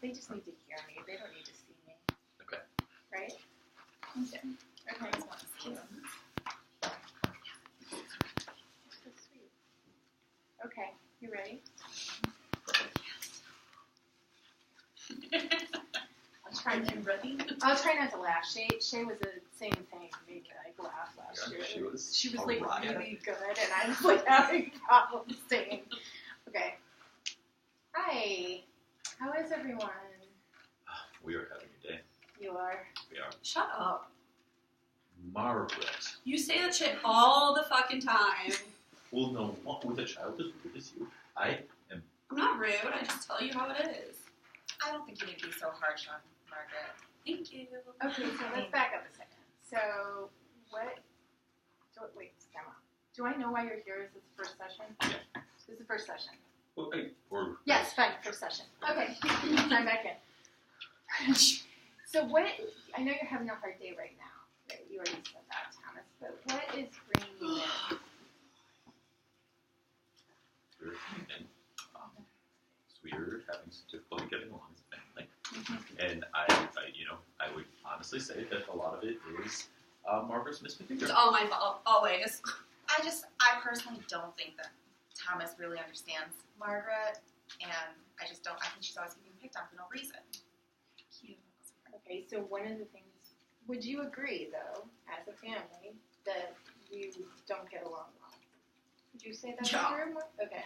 They just need to hear me. They don't need to see me. Okay. Right? Okay. Okay. I just want to see you. So sweet. Okay. You ready? I'll try not to laugh. Shay was the same thing. Made me laugh last year. She was really good, and I was having problems staying. Okay. Hi. How is everyone? We are having a day. You are. We are. Shut up. Margaret. You say that shit all the fucking time. Well, no, not with a child as rude as you. I am. I'm not rude. I just tell you how it is. I don't think you need to be so harsh on Margaret. Thank you. Okay, so let's back up a second. So, wait, Emma. Do I know why you're here? Is this the first session? This is the first session. Okay. Or Yes, fine, first session. Okay, I'm back in. So I know you're having a hard day right now. Right? You already said that, Thomas. But what is bringing you in? we're and, we're having some difficulty getting along as a family. And I would honestly say that a lot of it is Margaret's misbehavior. It's all my fault. Always. I personally don't think that Thomas really understands Margaret, and I think she's always getting picked on for no reason. Cute. Okay, so one of the things, would you agree, though, as a family, that you don't get along well? Would you say that's Yeah. true? Okay.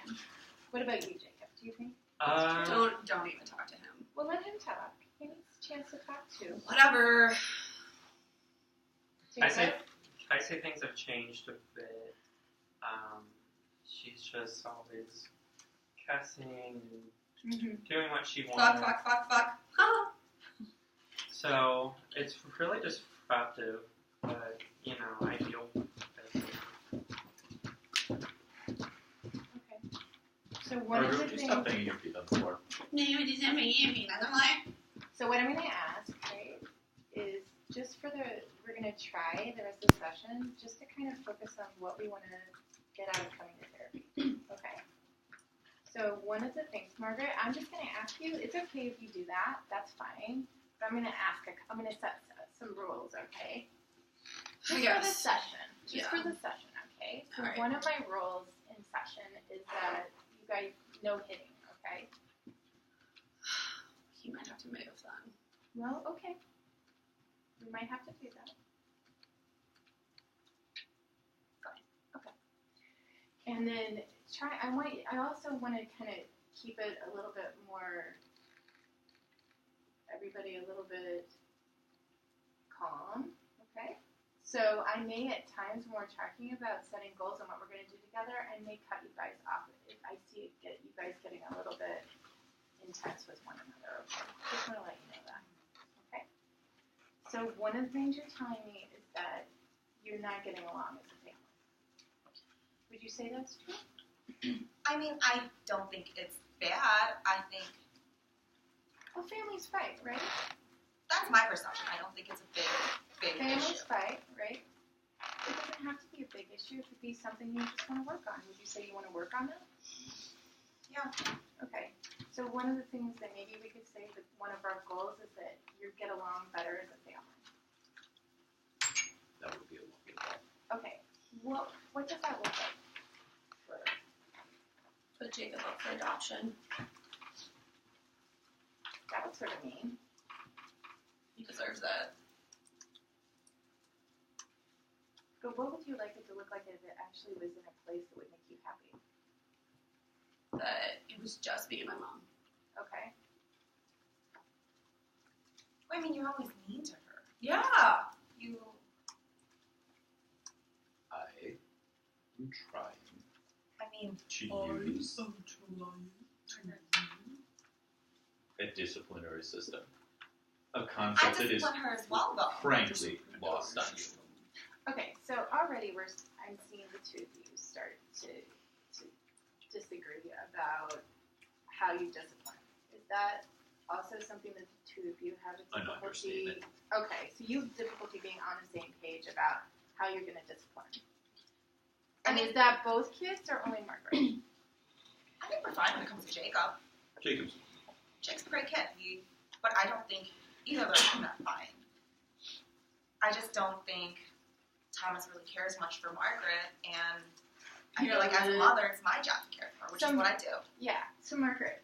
What about you, Jacob? Do you think? Don't even talk to him. Well, let him talk. He needs a chance to talk to. Whatever. Jacob? I say things have changed a bit. She's just always cussing and doing what she wants. Fuck. Huh? So it's really disruptive, but I deal with it. Okay. So one of Margaret, the would you things... stop banging your feet on the floor? No, it doesn't mean another lie. So what I'm going to ask, right, is just we're going to try the rest of the session just to kind of focus on what we want to get out of coming to therapy. Okay. So one of the things, Margaret, I'm just going to ask you, it's okay if you do that, that's fine, but I'm going to set some rules, okay? Just for the session. For the session, okay? So All right. one of my rules in session is that you guys, no hitting, okay? He might have to move then. Well, okay. We might have to do that. Fine. Okay. And then I also want to kind of keep it a little bit more, everybody a little bit calm, okay? So I may at times when we're talking about setting goals and what we're going to do together, I may cut you guys off if I see you guys getting a little bit intense with one another, okay? Just want to let you know that, okay? So one of the things you're telling me is that you're not getting along as a family. Would you say that's true? I mean, I don't think it's bad. I think Well, families fight, right? that's my perception. I don't think it's a big Families issue. fight, right? It doesn't have to be a big issue. It could be something you just want to work on. Would you say you want to work on that? Yeah. Okay. So one of the things that maybe we could say that one of our goals is that you get along better as a family. That would be a long goal. Okay. What does that look like? Put Jacob up for adoption. That would sort of mean. He deserves that. But what would you like it to look like if it actually was in a place that would make you happy? That it was just me and my mom. Okay. I mean, you're always mean to her. Yeah. I am trying I mean, to use a disciplinary system. A I concept that is discipline her as well, though. frankly lost on you. Okay, so already I'm seeing the two of you start to disagree about how you discipline. Is that also something that the two of you have a An difficulty? understatement. Okay, so you have difficulty being on the same page about how you're going to discipline. And is that both kids or only Margaret? I think we're fine when it comes to Jacob. Jacob's Jake's a great kid. But I don't think either of them are fine. I just don't think Thomas really cares much for Margaret, and I feel like as a mother, it's my job to care for her, which is what I do. Yeah. So Margaret,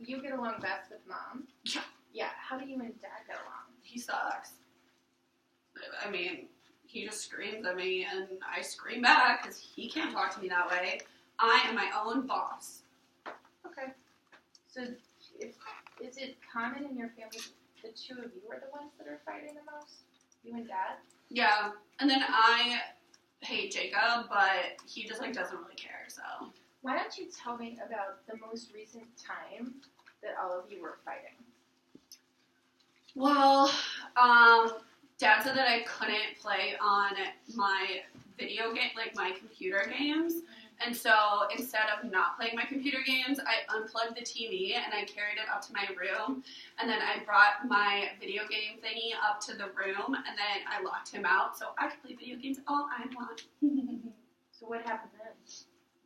you get along best with Mom. Yeah. Yeah. How do you and Dad get along? He sucks. I mean, he just screams at me, and I scream back because he can't talk to me that way. I am my own boss. Okay. So, is it common in your family the two of you are the ones that are fighting the most? You and Dad? Yeah, and then I hate Jacob, but he just, like, doesn't really care, so. Why don't you tell me about the most recent time that all of you were fighting? Well, Dad said that I couldn't play on my video game, like my computer games. And so instead of not playing my computer games, I unplugged the TV and I carried it up to my room. And then I brought my video game thingy up to the room and then I locked him out so I could play video games all I want. So what happened then?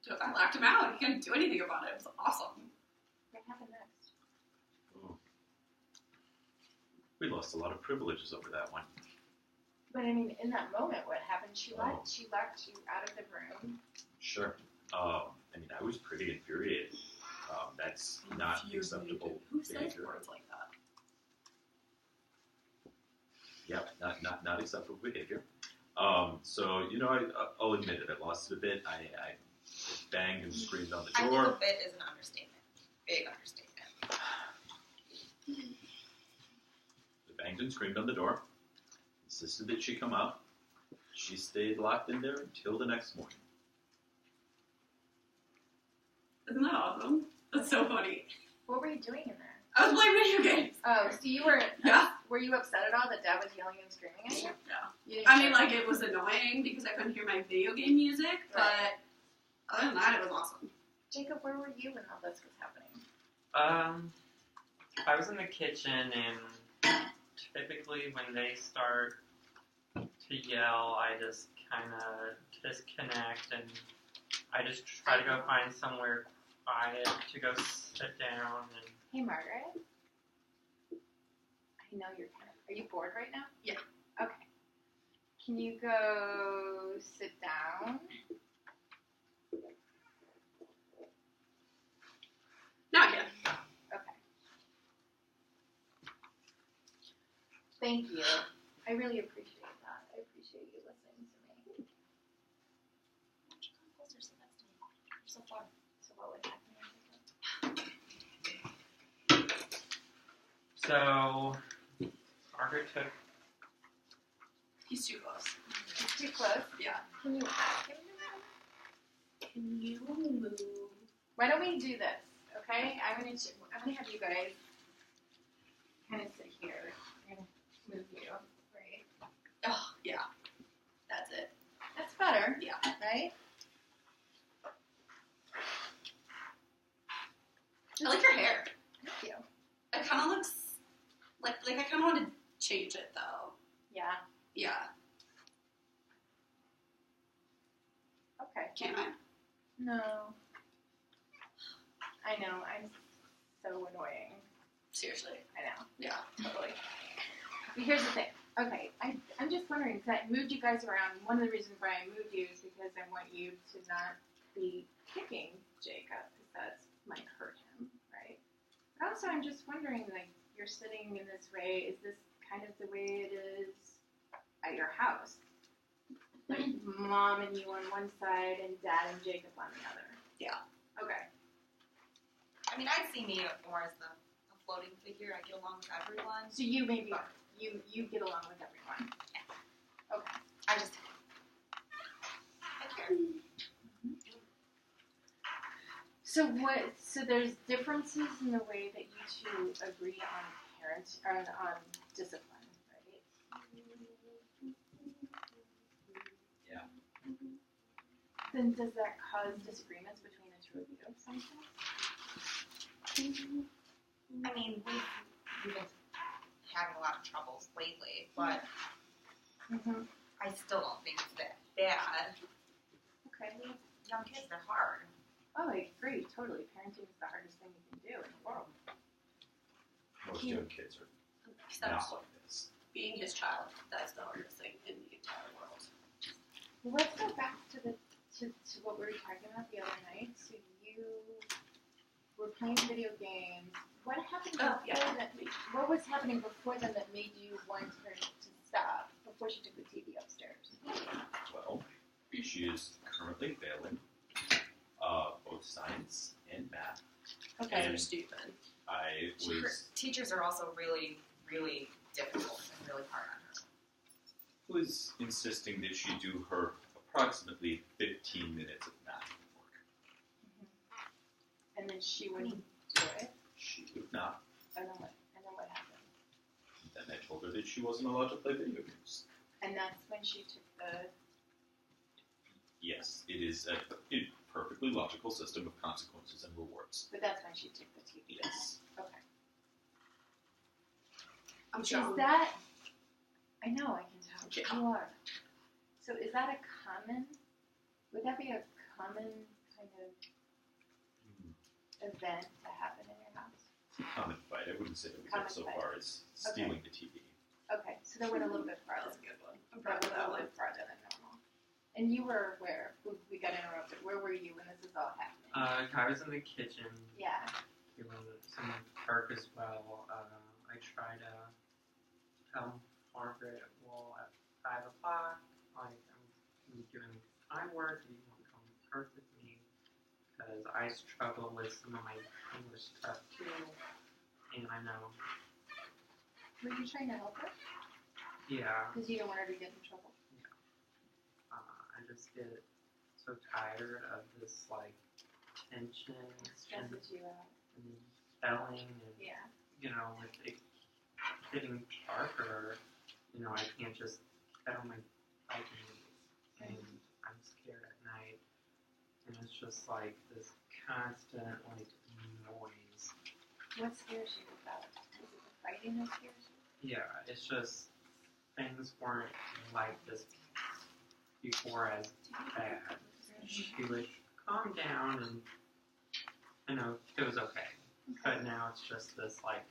So I locked him out. He couldn't do anything about it. It was awesome. What happened next? Oh. We lost a lot of privileges over that one. But I mean, in that moment, what happened? She locked you out of the room. Sure. I mean, I was pretty infuriated. That's not acceptable Who says behavior. words like that? Yeah, not acceptable behavior. So, you know, I'll admit it. I lost it a bit. I banged and screamed on the I think door. a bit is an understatement. Big understatement. I banged and screamed on the door. Insisted that she come out. She stayed locked in there until the next morning. Isn't that awesome? That's so funny. What were you doing in there? I was playing video games. Oh, so you were. Yeah. Were you upset at all that Dad was yelling and screaming at you? Yeah. You didn't I mean, care? like, it was annoying because I couldn't hear my video game music, but other than that, it was awesome. Jacob, where were you when all this was happening? I was in the kitchen, and typically when they start to yell, I just kind of disconnect, and I just try to go find somewhere quiet to go sit down. And Hey, Margaret. I know you're kind of. Are you bored right now? Yeah. Okay. Can you go sit down? Not yet. Okay. Thank you. I really appreciate that. I appreciate you listening to me. So far. So what would happen? so, Margaret took. He's too close. It's too close. Yeah. Can you ask him to move? Can you move? Why don't we do this? Okay, I'm gonna have you guys kind of sit here. I'm gonna move you, right? Oh, yeah. That's it. That's better, Yeah. right? I like your hair. Thank you. It kind of looks like I kind of want to change it though. Yeah. Yeah. Okay. Can I? No. I know. I'm so annoying. Seriously. I know. Yeah. Totally. But here's the thing. Okay, I'm just wondering because I moved you guys around. One of the reasons why I moved you is because I want you to not be kicking Jacob because that might hurt him, right? But also, I'm just wondering, like, you're sitting in this way. Is this kind of the way it is at your house? Like, Mom and you on one side and Dad and Jacob on the other. Yeah. Okay. I mean, I see me more as a floating figure. I get along with everyone. So you maybe you get along with everyone. Okay. I just I care. So there's differences in the way that you two agree on parents or on discipline, right? Yeah. Then does that cause disagreements between the two of you sometimes? I mean, we've been having a lot of troubles lately, but Mm-hmm. I still don't think it's that bad. Okay. Young kids, they're hard. Oh, I agree totally. Parenting is the hardest thing you can do in the world. Most young kids are Except not like this. being his child, that's the hardest thing in the entire world. Well, let's go back to what we were talking about the other night. So you were playing video games. What happened before that? What was happening before then that made you want her to stop before she took the TV upstairs? Well, she is currently failing both science and math. Okay, And you're stupid. I Her was teachers are also really, really difficult and really hard on her. insisting that she do her approximately 15 minutes of math work. And then she wouldn't do it. She would not. And then what happened? Then I told her that she wasn't allowed to play video games. And that's when she took the. Yes, it is a perfectly logical system of consequences and rewards. But that's when she took the TV. Yes. Okay. I'm Is sure. that? I know I can tell. Yeah. You are. So is that a common? Would that be a common kind of event to happen in your house? It's a common fight. I wouldn't say that we Common get so fight. far as stealing the TV. Okay, so that went a little bit farther. That's a good one. I'm That proud went of a that little one. bit farther than normal. And you were where? We got interrupted. Where were you when this is all happening? I was in the kitchen Yeah. doing some work as well. I try to tell Margaret, well, at 5 o'clock, like, I'm doing my work, you want to come work with me, because I struggle with some of my English stuff too, and I know, Were you trying to help her? yeah, Because you don't want her to get in trouble. I just get so tired of this, like, tension and Stresses you out. yelling and Yeah. you know, with it getting darker, you know, I can't just get on my bike and I'm scared at night. And it's just like this constant, like, noise. What scares you about? Is it the fighting that scares you? Yeah, it's just, things weren't like this before as bad. She would calm down and, you know, it was okay. But now it's just this, like,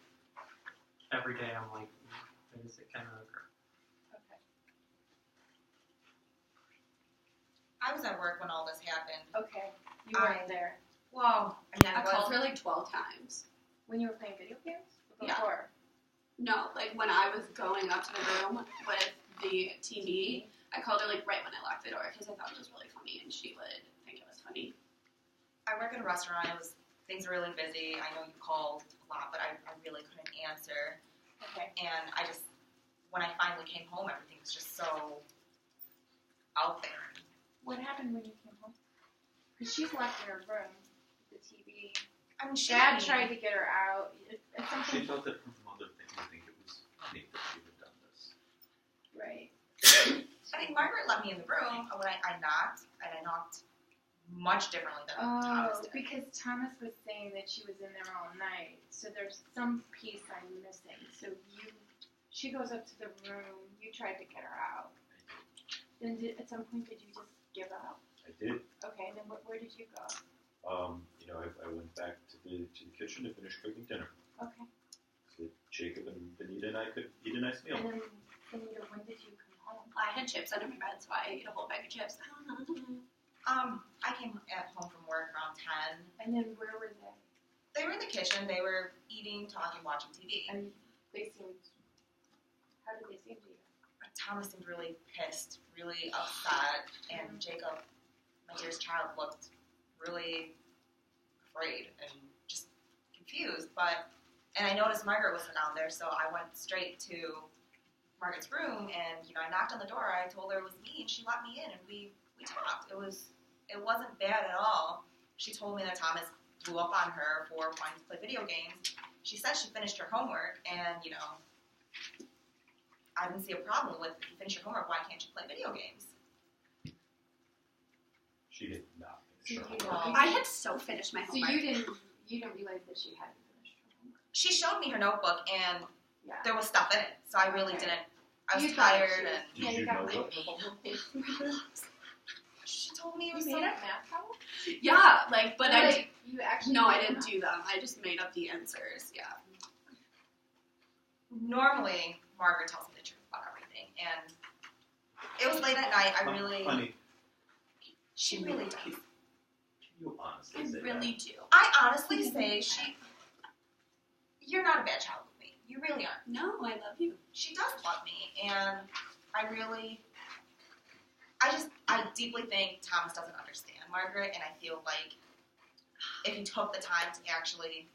every day I'm like, when is it gonna occur? Okay. I was at work when all this happened. Okay. You weren't there. Well, I mean, I called her like 12 times. When you were playing video games? Or Yeah. before? No, like when I was going up to the room with the TV, I called her like right when I locked the door because I thought it was really funny and she would think it was funny. I work at a restaurant. Things were really busy. I know you called a lot, but I really couldn't answer. Okay. And when I finally came home, everything was just so out there. What happened when you came home? Because she's locked in her room with the TV. I mean, Dad tried to get her out. It's She something. thought that her mother didn't think it was funny that she had done this. Right. I think Margaret let me in the room when I knocked, and I knocked much differently than Thomas Oh, did. because Thomas was saying that she was in there all night. So there's some piece I'm missing. So she goes up to the room. You tried to get her out. Then at some point, did you just give up? I did. Okay. Then where did you go? I went back to the kitchen to finish cooking dinner. Okay. So that Jacob and Benita and I could eat a nice meal. And then Benita, when did you come home? I had chips under my bed, so I ate a whole bag of chips. I came home from work around 10. And then where were they? They were in the kitchen. They were eating, talking, watching TV. And they seemed. How did they seem to you? Thomas seemed really pissed, really upset, and Jacob, my dearest child, looked really afraid and just confused. And I noticed Margaret wasn't down there, so I went straight to Margaret's room, and I knocked on the door. I told her it was me, and she let me in, and we talked. It wasn't bad at all. She told me that Thomas blew up on her for wanting to play video games. She said she finished her homework, and I didn't see a problem with, if you finish your homework, why can't you play video games? She did not So finish her you homework. I had so finished my So homework. you didn't realize that she hadn't finished her homework. She showed me her notebook, and Yeah. there was stuff in it, so I really Okay. didn't. I was You thought tired, she was- and Did Yeah, you you know got what her homework was? she told me it You was made some. up math problems? Yeah, but You actually no, I made them didn't up? do them. I just made up the answers. Yeah. normally Margaret tells me the truth about everything, and it was late at night. I really, Honey, she really does. can you honestly I say really that? do. I honestly say you're not a bad child with me. You really aren't. No, I love you. She does love me, and I deeply think Thomas doesn't understand Margaret, and I feel like if he took the time to actually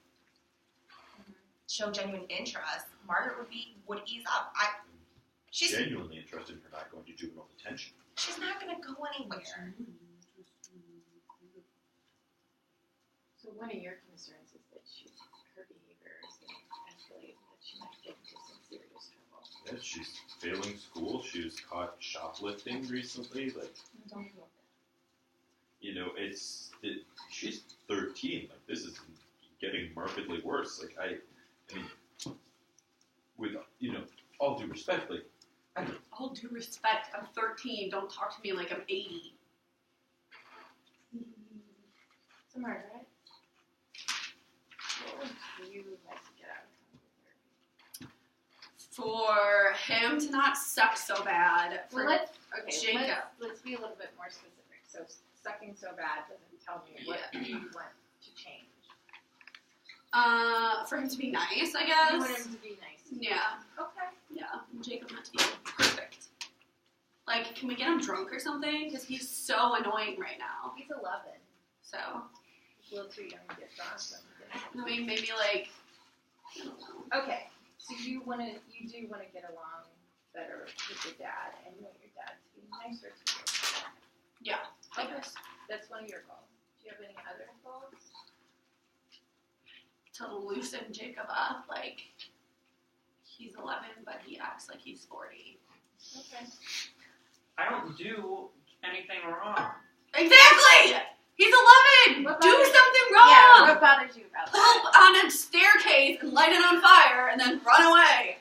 show genuine interest, Margaret would ease up. She's Genuinely interested in her not going to juvenile detention. she's not gonna go anywhere. So one of your concerns is that her behavior is going to escalate and that she might get into some serious trouble. Yeah, she's failing school. She was caught shoplifting recently. Like, Don't feel you know, she's 13. Like, this is getting markedly worse. Like, I mean, with, you know, all due respect, like, All due respect, I'm 13. Don't talk to me like I'm 80. So Margaret, what would you like to get out of therapy? For him to not suck so bad. Well, Jacob. let's be a little bit more specific. So sucking so bad doesn't tell me what you want to change. For him to be nice, I guess. You want him to be nice. Yeah. Okay. Yeah. Jacob not to be perfect. Like, can we get him drunk or something? Because he's so annoying right now. He's 11. So, He's a little too young to get drunk. I mean, maybe like, I don't know. Okay. So you do want to get along better with your dad, and you want your dad to be nicer to you. Yeah, I guess. That's one of your goals. Do you have any other goals? To loosen Jacob up, like, he's 11, but he acts like he's 40. Okay. I don't do anything wrong. Exactly! He's 11! What Do bothers- something Yeah. wrong! What bothers you about Pull that? up on a staircase and light it on fire and then run away.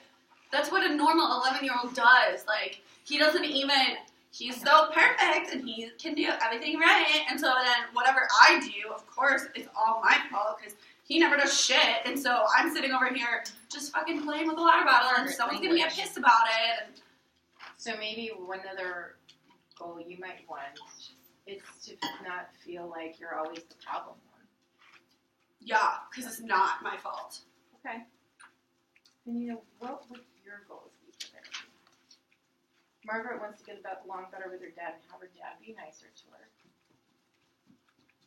That's what a normal 11-year-old does. Like, he doesn't even, he's so perfect and he can do everything right. And so then whatever I do, of course, is all my fault because he never does shit. And so I'm sitting over here just fucking playing with a water bottle and Margaret someone's gonna get language. pissed about it. And So maybe one other goal you might want is to not feel like you're always the problem one. yeah, because it's not my fault. Okay. And you know, what would your goals be for therapy? Margaret wants to get along better with her dad and have her dad be nicer to her.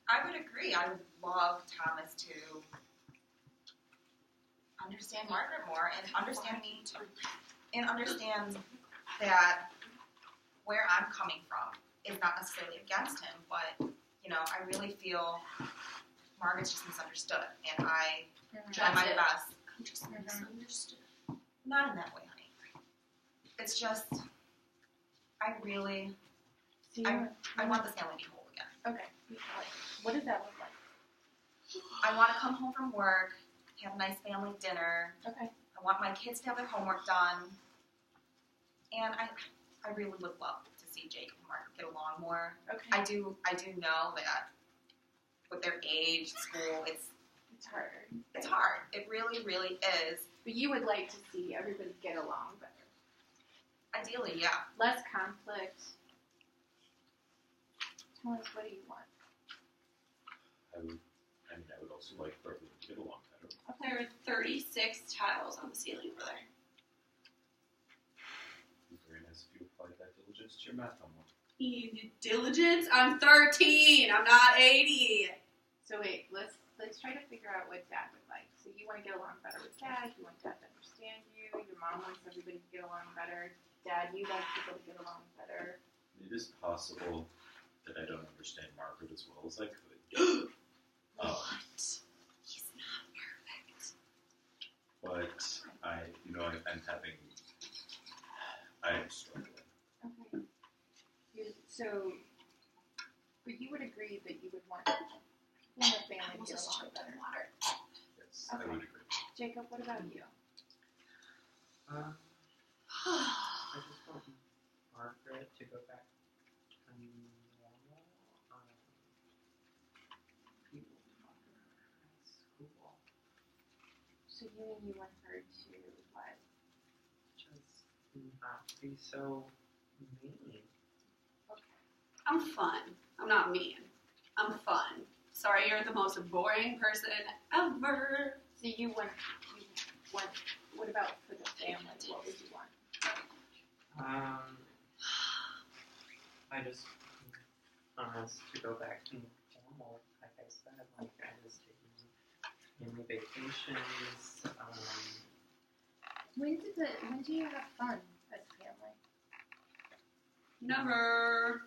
I would agree. I would love Thomas to understand Margaret more and understand me too. And understand that where I'm coming from is not necessarily against him, but, you know, I really feel Margaret's just misunderstood. And I try my That's it. best. I'm just misunderstood. Not in that way, honey. It's just, I want this family to be whole again. Okay. What does that look like? I want to come home from work, have a nice family dinner. Okay. I want my kids to have their homework done. And I really would love to see Jake and Margaret get along more. Okay. I do know that with their age, school, it's It's harder. hard. It really, really is. But you would like to see everybody get along better. Ideally, yeah. Less conflict. Tell us, what do you want? I would also like for everyone to get along better. There are 36 tiles on the ceiling over there. It'd be very nice if you applied that diligence to your math homework. Diligence? I'm 13. I'm not 80. So wait, let's try to figure out what dad would like. So you want to get along better with dad. You want dad to understand you. Your mom wants everybody to get along better. Dad, you want people to get along better. It is possible that I don't understand Margaret as well as I could. What? He's not perfect. But I am struggling. Okay. But you would agree that you would want the family to get Just along choked on better. water. Yes, I would agree. Jacob, what about you? I just want Margaret to go back to normal. People talk to her at school. So you want her to what? not to be so mean. I'm fun. I'm not mean. I'm fun. Sorry, you're the most boring person ever. So you want, what about for the family? What would you want? I just want us to go back to normal, like I said, like I was taking family vacations. When do you have fun as a family? Never.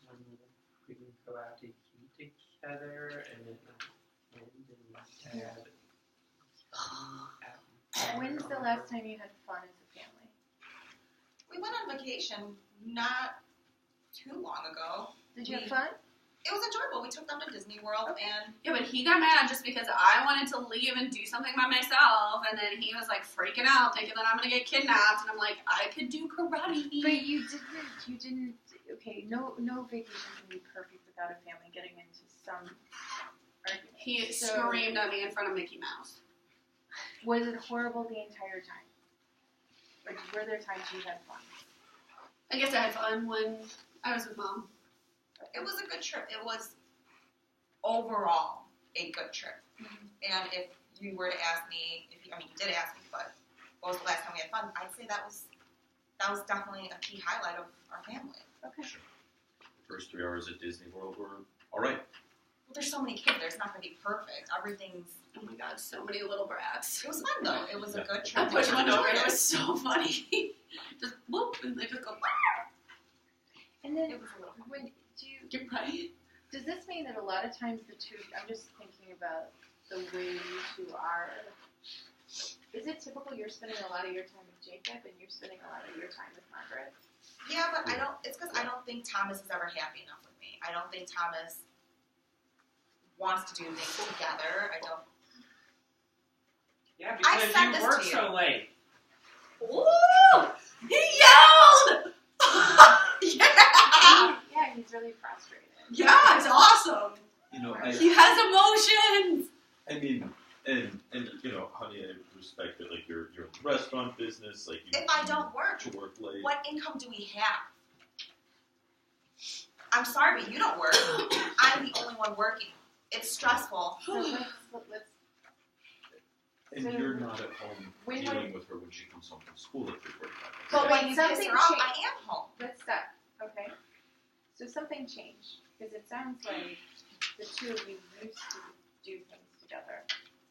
When we would go out to eat together, and then and Dad. When's the last time you had fun as a family? We went on vacation not too long ago. Did you have fun? It was enjoyable. We took them to Disney World, and Yeah, but he got mad just because I wanted to leave and do something by myself, and then he was like freaking out, thinking that I'm gonna get kidnapped, and I'm like, I could do karate. But you didn't. Okay, no vacation can be perfect without a family getting into some argument. He So, screamed at me in front of Mickey Mouse. Was it horrible the entire time? Or were there times you had fun? I guess I had fun when I was with Mom. it was a good trip. It was overall a good trip. Mm-hmm. And if you were to ask me, you did ask me, but what was the last time we had fun? I'd say that was definitely a key highlight of our family. Okay. Sure. The first 3 hours at Disney World were all right. Well, there's so many kids. There's not going to be perfect. Everything's. Oh my god, so many little brats. It was fun though. It was a good I trip. pushed We one over enjoyed and it was so funny. Just whoop, and they just go, wow. And then It was a little fun. when do you? You're right. Does this mean that a lot of times the two? I'm just thinking about the way you two are. Is it typical you're spending a lot of your time with Jacob and you're spending a lot of your time with Margaret? Yeah, but I don't. It's because I don't think Thomas is ever happy enough with me. I don't think Thomas wants to do things together. I don't. Yeah, I because said you this work to you. so late. Ooh! He yelled! Yeah. Yeah, he's really frustrated. Yeah, it's awesome. You know, He has emotions. I mean, and you know, honey, I respect that. Like you're in the restaurant business. Like you, If I don't work, to work late. what income do we have? I'm sorry, but you don't work. I'm the only one working. It's stressful. So let's And So- you're not at home When dealing with her when she comes home from school at 3:45. But Wait, when you piss something her off, changed. I am home. let's stop. Okay. So something changed because it sounds like the two of you used to do things together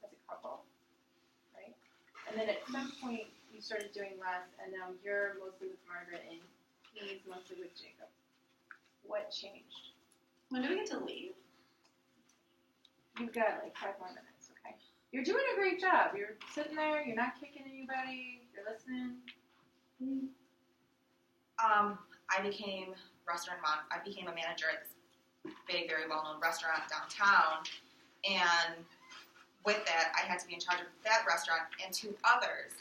as a couple, right? And then at some point you started doing less, and now you're mostly with Margaret and he's mostly with Jacob. What changed? When do we get to leave? You've got like 5 more minutes, okay? You're doing a great job. You're sitting there. You're not kicking anybody. You're listening. I became a manager at this big, very well-known restaurant downtown, and with that, I had to be in charge of that restaurant and 2 others,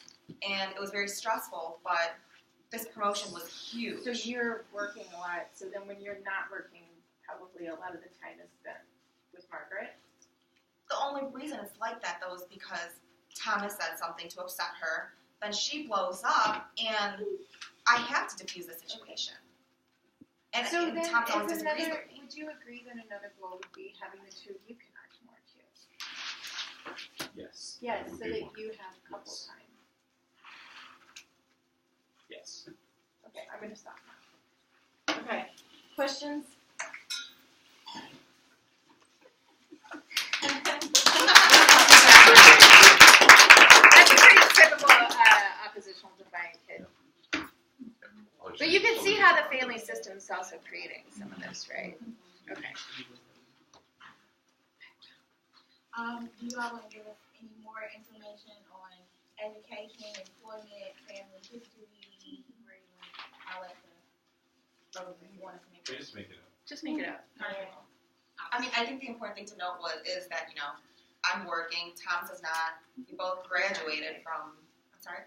and it was very stressful. But this promotion was huge. So you're working a lot. So then when you're not working, probably a lot of the time is spent with Margaret. The only reason it's like that, though, is because Thomas said something to upset her. Then she blows up, and I have to diffuse the situation. And, So and then, Thomas always is disagrees another, with me. would you agree that another goal would be having the two of you connect more too? Yes. Yes, would so be that one. you have couple Yes. time. Yes. Okay, I'm gonna stop now. Okay, questions? That's a pretty typical oppositional divine kid. But you can see how the family system is also creating some of this, right? Okay. Do you all want to give us any more information on education, employment, family history, all that stuff? Or you want us to make Just make it up. Just make it up. I mean, I think the important thing to note is that, you know, I'm working, Thomas is not. We both graduated from, I'm sorry?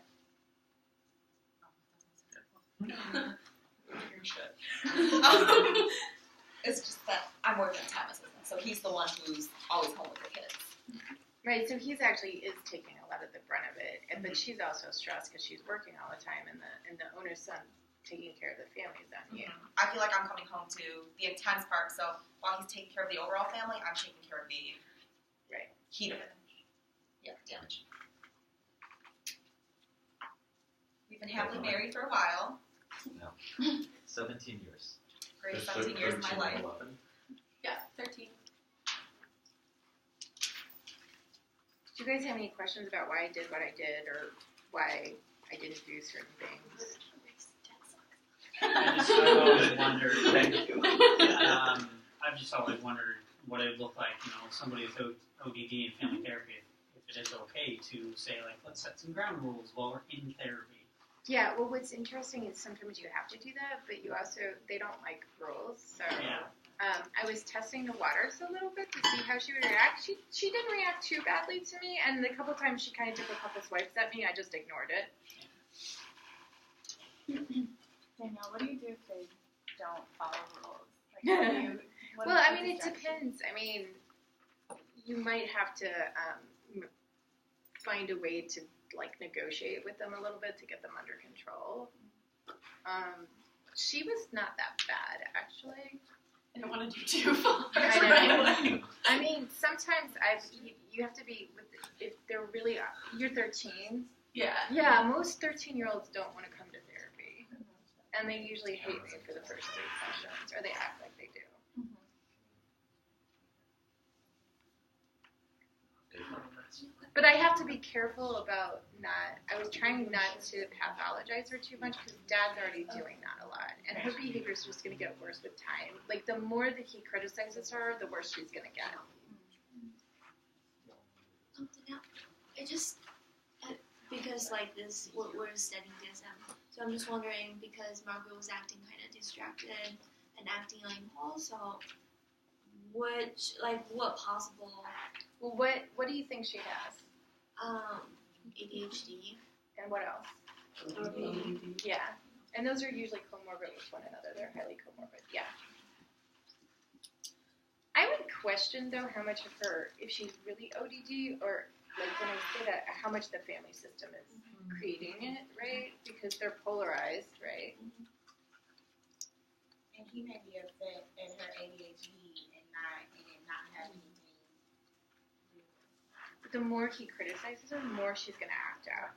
It's just that I'm working, Thomas isn't. So he's the one who's always home with the kids. Right, so he's actually is taking a lot of the brunt of it, and but she's also stressed because she's working all the time, and the owner's son taking care of the family's on you. I feel like I'm coming home to the intense part. So while he's taking care of the overall family, I'm taking care of the Right. heat of it. Yeah, damage. We've been happily married for a while. 17 years. Great There's 17 years of my 13 life. and 11. Yeah, 13. Do you guys have any questions about why I did what I did, or why I didn't do certain things? I've always wondered. Thank you. I've just always wondered what it would look like, somebody with ODD and family therapy, if it is okay to say, like, let's set some ground rules while we're in therapy. Yeah, well, what's interesting is sometimes you have to do that, but you also, they don't like rules, so. Yeah. I was testing the waters a little bit to see how she would react. She didn't react too badly to me, and the couple times she kind of took a couple swipes at me, I just ignored it. Danielle, what do you do if they don't follow rules? Like, what Well, is I the mean, it strategy? depends. I mean, you might have to find a way to, like, negotiate with them a little bit to get them under control. She was not that bad, actually. I don't want to do too far. I know. Right? I mean, sometimes you have to be with if they're really you're 13. Yeah. Yeah, most 13-year-olds don't want to come to therapy, and they usually hate me for the first 3 sessions, or they act like they do. But I have to be careful about not. I was trying not to pathologize her too much because Dad's already doing that a lot, and her behavior is just going to get worse with time. Like the more that he criticizes her, the worse she's going to get. It just because like this, we're studying DSM, so I'm just wondering because Margaret was acting kind of distracted and acting like Paul. So, what possible? Well, what do you think she has? ADHD. And what else? Yeah, and those are usually comorbid with one another. They're highly comorbid. Yeah. I would question though how much of her, if she's really ODD, or like when I say that, how much the family system is creating it, right? Because they're polarized, right? And he may be upset at her ADHD and not having anything. The more he criticizes her, the more she's going to act out.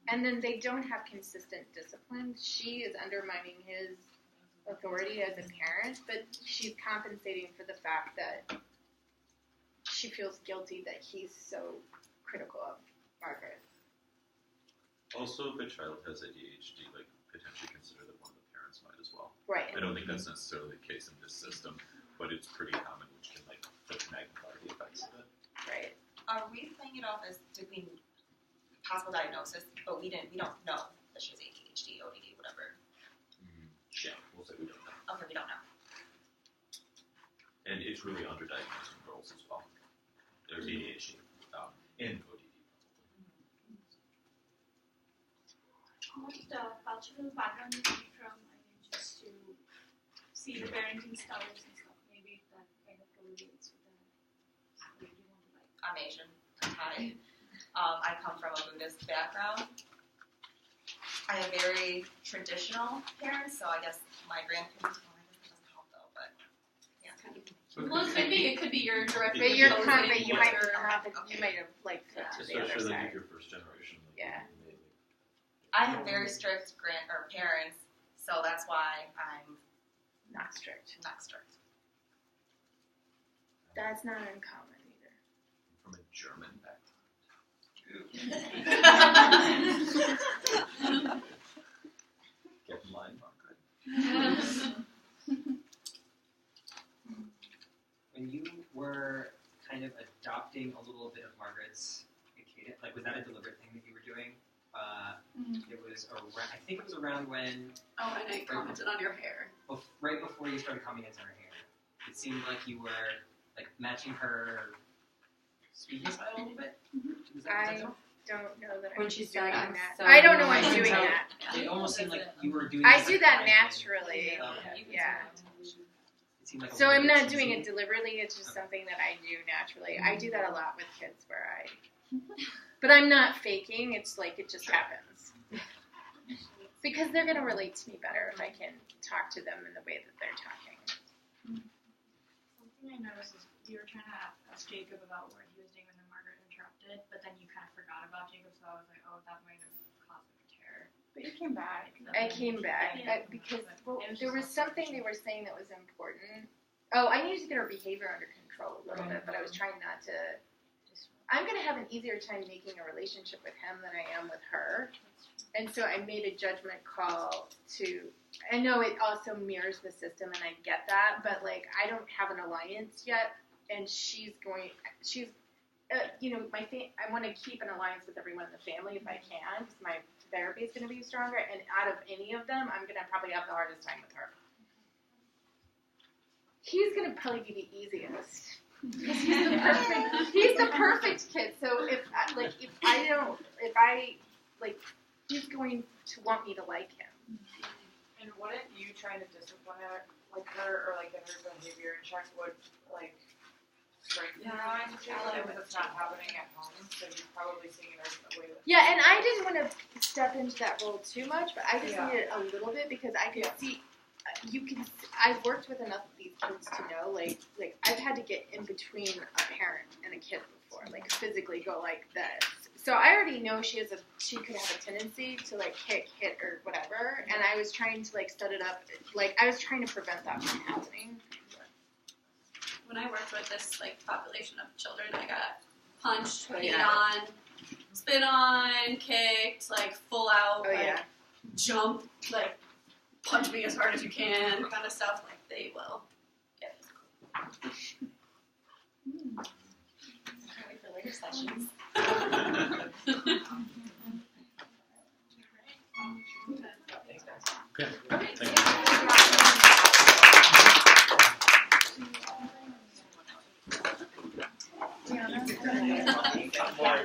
And then they don't have consistent discipline. She is undermining his authority as a parent, but she's compensating for the fact that she feels guilty that he's so critical of Margaret. Also, if a child has ADHD, like potentially consider that one of the parents might as well. Right. I don't think that's necessarily the case in this system, but it's pretty common, which can like magnify the effects of it. Right. Are we playing it off as did we possible diagnosis, but we don't know that she has ADHD, ODD, whatever. Yeah, we'll say we don't know. Okay, we don't know. And it's really underdiagnosed in girls as well. There's ADHD and ODD. What cultural background you come from? I mean, just to see the parenting styles and stuff. Maybe that kind of correlates with that. You want to like. I'm Asian. I'm Thai. I come from a Buddhist background. I have very traditional parents, so I guess my grandparents. Well, I guess it doesn't help though, but yeah. Well, it could be your direct. But you're opposing confident you might your- have, you might have like flipped to the other Especially like side. if you're first generation. Like, Yeah. I have very strict parents, so that's why I'm Not strict. not strict. That's not uncommon either. From a German background. Get in line, Margaret. When you were kind of adopting a little bit of Margaret's cadence, like was that a deliberate thing that you were doing? It was around, I think it was around when, Oh, and I commented on your hair. right before you started coming into her hair. It seemed like you were like matching her speaking style a little bit. Was that I so? don't know that When I'm she's doing saying that. so I don't know I I'm can doing tell- that. It almost seemed like you were doing I this do like that quietly. naturally. Okay. Yeah. It seemed like a So little I'm bit not doing cheesy. it deliberately. It's just something that I do naturally. I do that a lot with kids where but I'm not faking. It's like it just happens. Because they're going to relate to me better if I can talk to them in the way that they're talking. Something I noticed is you were trying to ask Jacob about what he was doing when Margaret interrupted, but then you kind of forgot about Jacob, so I was like, oh, that might have caused a tear. But you came back. I came back because there was something they were saying that was important. Oh, I needed to get her behavior under control a little bit, but I was trying not to. I'm going to have an easier time making a relationship with him than I am with her. And so I made a judgment call to, I know it also mirrors the system and I get that, but like I don't have an alliance yet and I want to keep an alliance with everyone in the family if I can because my therapy is going to be stronger and out of any of them, I'm going to probably have the hardest time with her. He's going to probably be the easiest. Because he's the perfect kid. So he's going to want me to like him. And wouldn't you trying to discipline her, like her, or like get her behavior in check would like strengthen your alliance with Jacob because it's not happening at home, so you're probably seeing it as a way that. Yeah, and I didn't want to step into that role too much, but I just needed a little bit because I could see. I've worked with enough of these kids to know, like I've had to get in between a parent and a kid before, like physically go like this. So I already know she could have a tendency to like hit or whatever, and I was trying to like set it up, like I was trying to prevent that from happening. When I worked with this like population of children, I got punched, peed on, spit on, kicked, like full out, jump, like punch me as hard as you can, kind of stuff. Like they will get physical. Can't wait for later sessions. Thanks, guys. Okay. Thank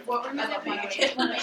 What were you